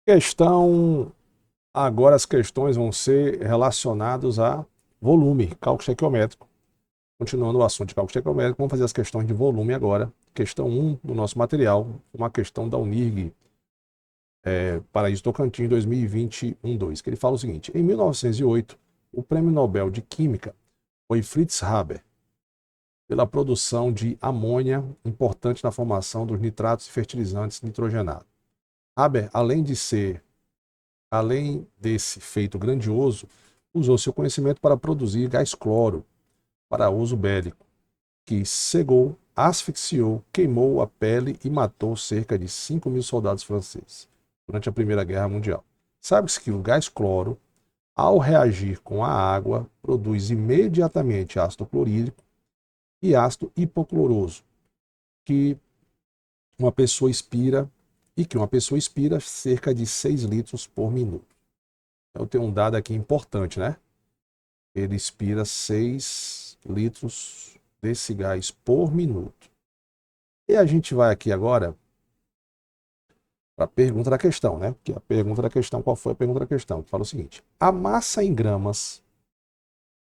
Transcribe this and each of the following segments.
Questão. Agora as questões vão ser relacionadas a volume, cálculo estequiométrico. Continuando o assunto de cálculo estequiométrico, vamos fazer as questões de volume agora. Questão 1 do nosso material, uma questão da Unirg, Paraíso Tocantins 2021-2, que ele fala o seguinte: em 1908, o Prêmio Nobel de Química foi Fritz Haber, pela produção de amônia, importante na formação dos nitratos e fertilizantes nitrogenados. Haber, além desse feito grandioso, usou seu conhecimento para produzir gás cloro para uso bélico, que cegou, asfixiou, queimou a pele e matou cerca de 5.000 soldados franceses durante a Primeira Guerra Mundial. Sabe-se que o gás cloro, ao reagir com a água, produz imediatamente ácido clorídrico e ácido hipocloroso, que uma pessoa expira que uma pessoa expira cerca de 6 litros por minuto. Eu tenho um dado aqui importante, né? Ele expira 6 litros desse gás por minuto. E a gente vai aqui agora para a pergunta da questão, né? Que a pergunta da questão, qual foi a pergunta da questão? Que fala o seguinte: a massa em gramas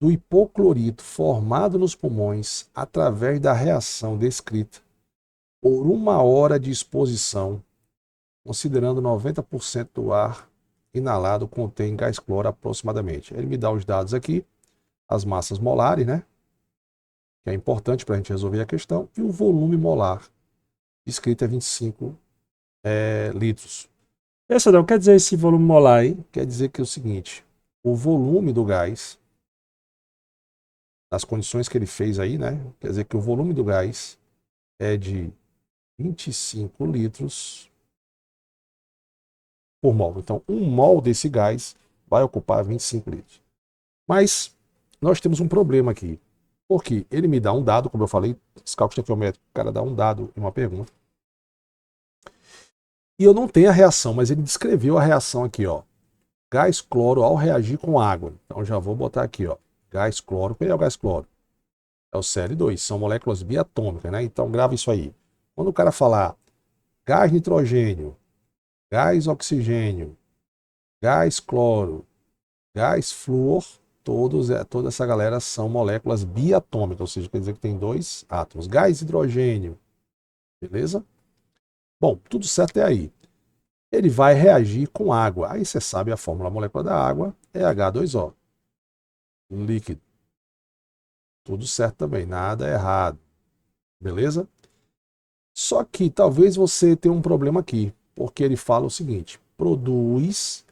do hipoclorito formado nos pulmões através da reação descrita por 1 hora de exposição, considerando 90% do ar inalado contém gás cloro aproximadamente. Ele me dá os dados aqui, as massas molares, né? Que é importante para a gente resolver a questão, e o volume molar, escrito é 25 litros. Essa não quer dizer esse volume molar aí? Quer dizer que é o seguinte: o volume do gás, nas condições que ele fez aí, né? Quer dizer que o volume do gás é de 25 litros por mol. Então, 1 mol desse gás vai ocupar 25 litros. Mas nós temos um problema aqui. Porque ele me dá um dado, como eu falei, esse cálculo estequiométrico, o cara dá um dado e uma pergunta. E eu não tenho a reação, mas ele descreveu a reação aqui, ó. Gás cloro ao reagir com água. Então já vou botar aqui, ó. Gás cloro. Qual é o gás cloro? É o Cl2. São moléculas biatômicas, né? Então grava isso aí. Quando o cara falar gás nitrogênio, gás oxigênio, gás cloro, gás flúor, toda essa galera são moléculas biatômicas, ou seja, quer dizer que tem 2 átomos. Gás hidrogênio, beleza? Bom, tudo certo é aí. Ele vai reagir com água. Aí você sabe a fórmula molecular da água é H2O, líquido. Tudo certo também, nada errado, beleza? Só que talvez você tenha um problema aqui, porque ele fala o seguinte: produz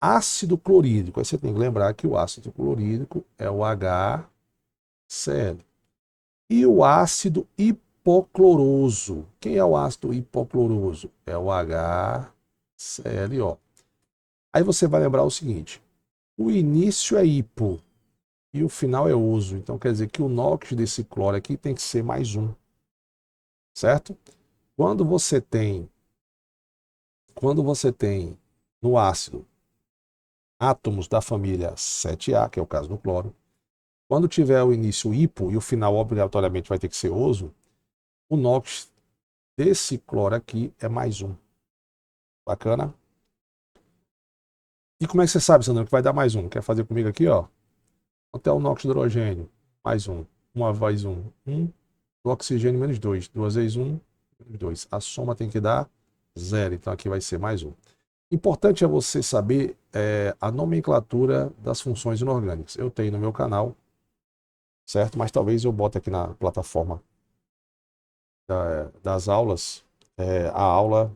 ácido clorídrico. Aí você tem que lembrar que o ácido clorídrico é o HCl. E o ácido hipocloroso. Quem é o ácido hipocloroso? É o HClO. Aí você vai lembrar o seguinte: o início é hipo e o final é oso. Então quer dizer que o NOx desse cloro aqui tem que ser mais um, certo? Quando você tem, quando você tem no ácido átomos da família 7A, que é o caso do cloro, quando tiver o início hipo e o final obrigatoriamente vai ter que ser oso, o NOx desse cloro aqui é mais um. Bacana? E como é que você sabe, Sandro, que vai dar mais um? Quer fazer comigo aqui, ó? Quanto é o NOx de hidrogênio? Mais um. Uma vez um. Do oxigênio menos 2. 2 vezes 1, menos 2. A soma tem que dar 0. Então aqui vai ser mais um. Importante é você saber a nomenclatura das funções inorgânicas. Eu tenho no meu canal, certo? Mas talvez eu bote aqui na plataforma das aulas a aula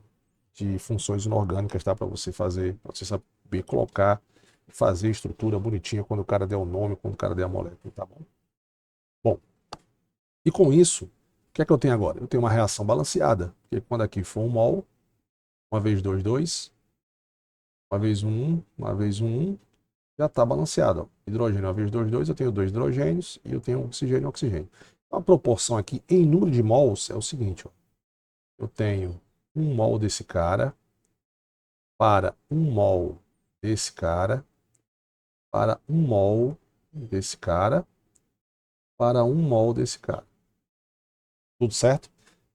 de funções inorgânicas, tá? Para você fazer, para você saber colocar, fazer estrutura bonitinha quando o cara der o nome, quando o cara der a molécula, tá bom? Bom, e com isso, o que é que eu tenho agora? Eu tenho uma reação balanceada, porque quando aqui for 1 mol, 1 × 2, 2, 1 × 1, 1 já está balanceado. Ó. Hidrogênio 1 × 2, 2, eu tenho 2 hidrogênios e eu tenho oxigênio e oxigênio. Então, a proporção aqui em número de mols é o seguinte: ó. Eu tenho 1 mol desse cara para 1 mol desse cara para 1 mol desse cara para 1 mol desse cara. Tudo certo?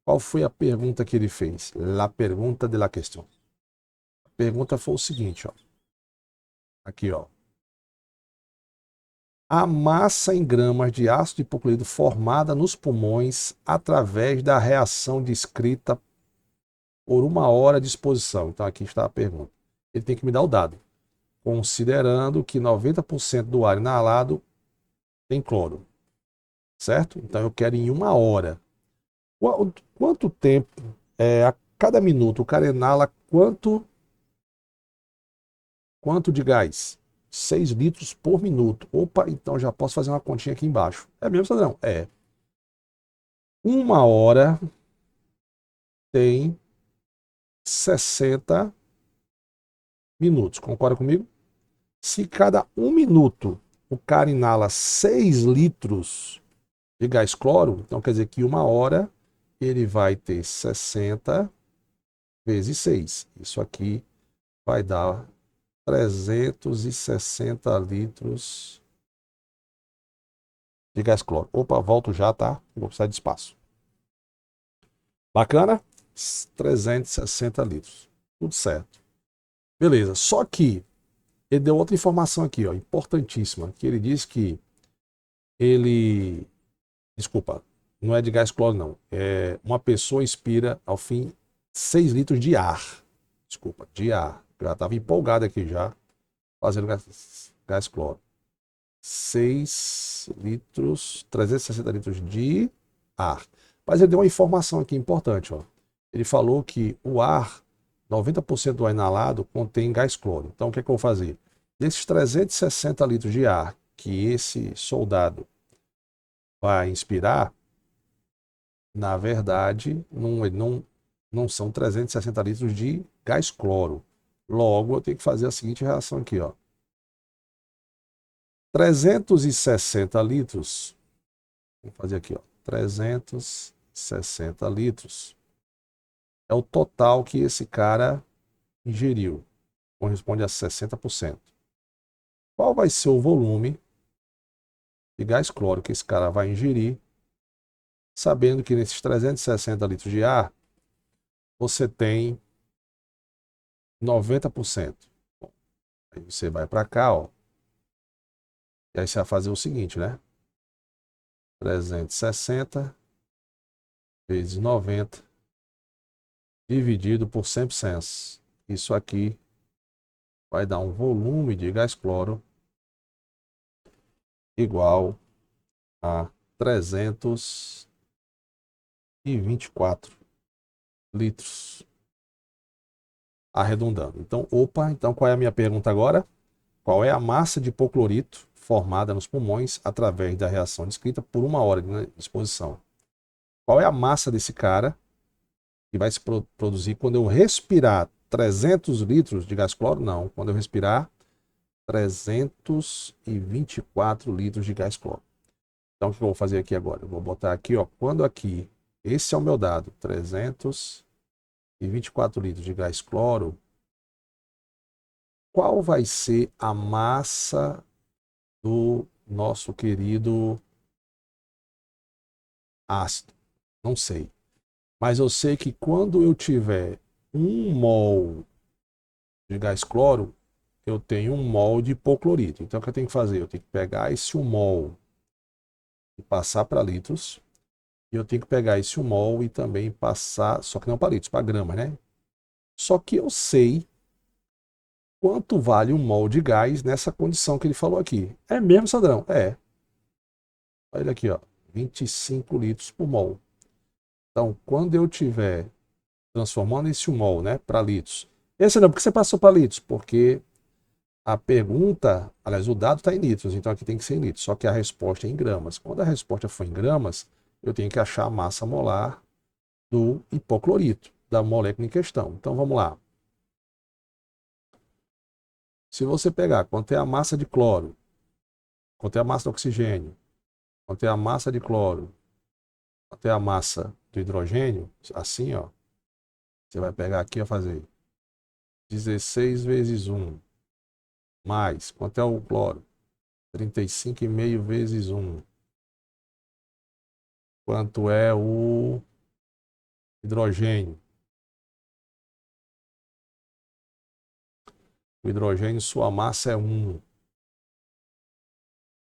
Qual foi a pergunta que ele fez? La pergunta de la question. A pergunta foi o seguinte, ó. Aqui, ó. A massa em gramas de ácido hipoclorito formada nos pulmões através da reação descrita por 1 hora de exposição. Então aqui está a pergunta. Ele tem que me dar o dado. Considerando que 90% do ar inalado tem cloro. Certo? Então eu quero em 1 hora. Quanto tempo, a cada minuto, o cara inala quanto de gás? 6 litros por minuto. Opa, então já posso fazer uma continha aqui embaixo. É mesmo, Sandrão? É. 1 hora tem 60 minutos. Concorda comigo? Se cada 1 minuto o cara inala 6 litros de gás cloro, então quer dizer que 1 hora ele vai ter 60 vezes 6. Isso aqui vai dar 360 litros de gás cloro. Opa, volto já, tá? Vou precisar de espaço. Bacana? 360 litros. Tudo certo. Beleza. Só que ele deu outra informação aqui, ó, importantíssima, que ele diz que ele... Desculpa, não é de gás cloro, não. Uma pessoa inspira, ao fim, 6 litros de ar. Desculpa, de ar. Eu já estava empolgado aqui já, fazendo gás cloro. 6 litros, 360 litros de ar. Mas ele deu uma informação aqui importante, ó. Ele falou que o ar, 90% do ar inalado contém gás cloro. Então o que é que eu vou fazer? Desses 360 litros de ar que esse soldado vai inspirar, na verdade, não são 360 litros de gás cloro. Logo, eu tenho que fazer a seguinte reação aqui, ó. 360 litros, vou fazer aqui, ó, 360 litros é o total que esse cara ingeriu, corresponde a 60%. Qual vai ser o volume de gás cloro que esse cara vai ingerir, sabendo que nesses 360 litros de ar, você tem 90%. Bom, aí você vai para cá, ó, e aí você vai fazer o seguinte, né? 360 vezes 90 dividido por 100%. Isso aqui vai dar um volume de gás cloro igual a 324 litros, arredondando. Então, então qual é a minha pergunta agora? Qual é a massa de hipoclorito formada nos pulmões através da reação descrita por 1 hora de exposição? Qual é a massa desse cara que vai se produzir quando eu respirar 300 litros de gás cloro? Não, quando eu respirar 324 litros de gás cloro. Então, o que eu vou fazer aqui agora? Eu vou botar aqui, ó, quando aqui, esse é o meu dado, 324 litros de gás cloro, qual vai ser a massa do nosso querido ácido? Não sei. Mas eu sei que quando eu tiver 1 mol de gás cloro, eu tenho 1 mol de hipoclorito. Então, o que eu tenho que fazer? Eu tenho que pegar esse 1 mol e passar para litros. E eu tenho que pegar esse 1 mol e também passar, só que não para litros, para gramas, né? Só que eu sei quanto vale 1 mol de gás nessa condição que ele falou aqui. É mesmo, Sandrão? É. Olha aqui, ó, 25 litros por mol. Então, quando eu tiver transformando esse 1 mol, né, para litros. Esse não, por que você passou para litros? Porque a pergunta, aliás, o dado está em litros, então aqui tem que ser em litros, só que a resposta é em gramas. Quando a resposta for em gramas, eu tenho que achar a massa molar do hipoclorito, da molécula em questão. Então vamos lá. Se você pegar quanto é a massa de cloro, quanto é a massa de oxigênio, quanto é a massa de cloro, quanto é a massa do hidrogênio, assim, ó, você vai pegar aqui e fazer 16 vezes 1, mais, quanto é o cloro? 35,5 vezes 1. Quanto é o hidrogênio? O hidrogênio, sua massa é 1.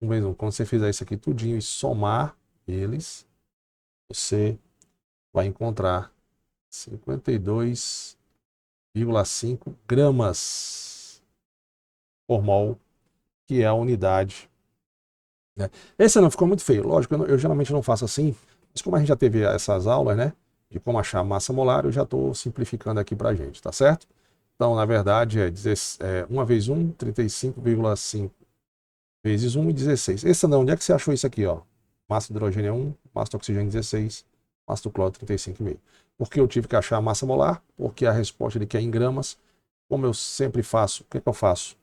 1 vezes 1. Quando você fizer isso aqui tudinho e somar eles, você vai encontrar 52,5 gramas por mol, que é a unidade, né? Esse não ficou muito feio. Lógico, eu geralmente não faço assim, mas como a gente já teve essas aulas, né, de como achar a massa molar, eu já estou simplificando aqui para a gente, tá certo? Então, na verdade, 1 vezes 1, 35,5 vezes 1 e 16. Esse não, onde é que você achou isso aqui, ó? Massa de hidrogênio é 1, massa de oxigênio 16, massa do cloro 35,5. Por que eu tive que achar a massa molar? Porque a resposta de que é em gramas. Como eu sempre faço, o que é que eu faço?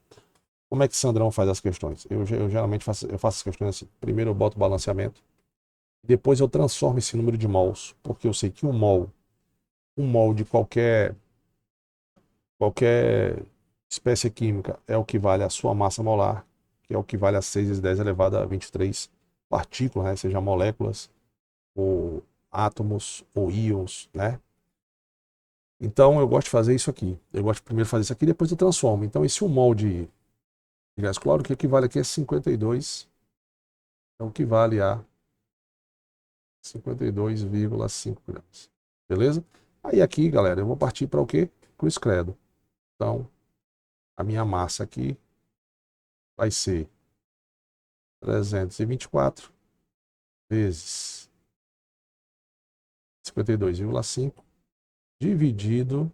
Como é que Sandrão faz as questões? Eu geralmente faço as questões assim. Primeiro eu boto o balanceamento, depois eu transformo esse número de mols, porque eu sei que um mol de qualquer espécie química é o que vale a sua massa molar, que é o que vale a 6 vezes 10 elevado a 23 partículas, né? Seja moléculas, ou átomos, ou íons, né? Então eu gosto de fazer isso aqui. Eu gosto de primeiro fazer isso aqui, depois eu transformo. Então esse 1 mol de gás cloro, que equivale aqui a 52, é o que vale a 52,5 gramas. Beleza? Aí aqui, galera, eu vou partir para o quê? Cruz credo. Então, a minha massa aqui vai ser 324 vezes 52,5 dividido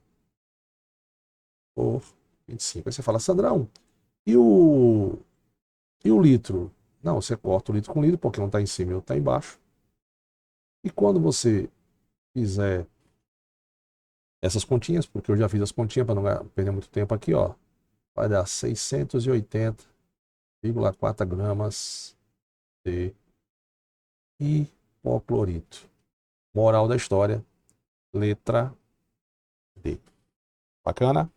por 25. Aí você fala, Sandrão, e o, e o litro? Não, você corta o litro com litro, porque um está em cima e outro está embaixo. E quando você fizer essas continhas, porque eu já fiz as continhas para não perder muito tempo aqui, ó, vai dar 680,4 gramas de hipoclorito. Moral da história, letra D. Bacana?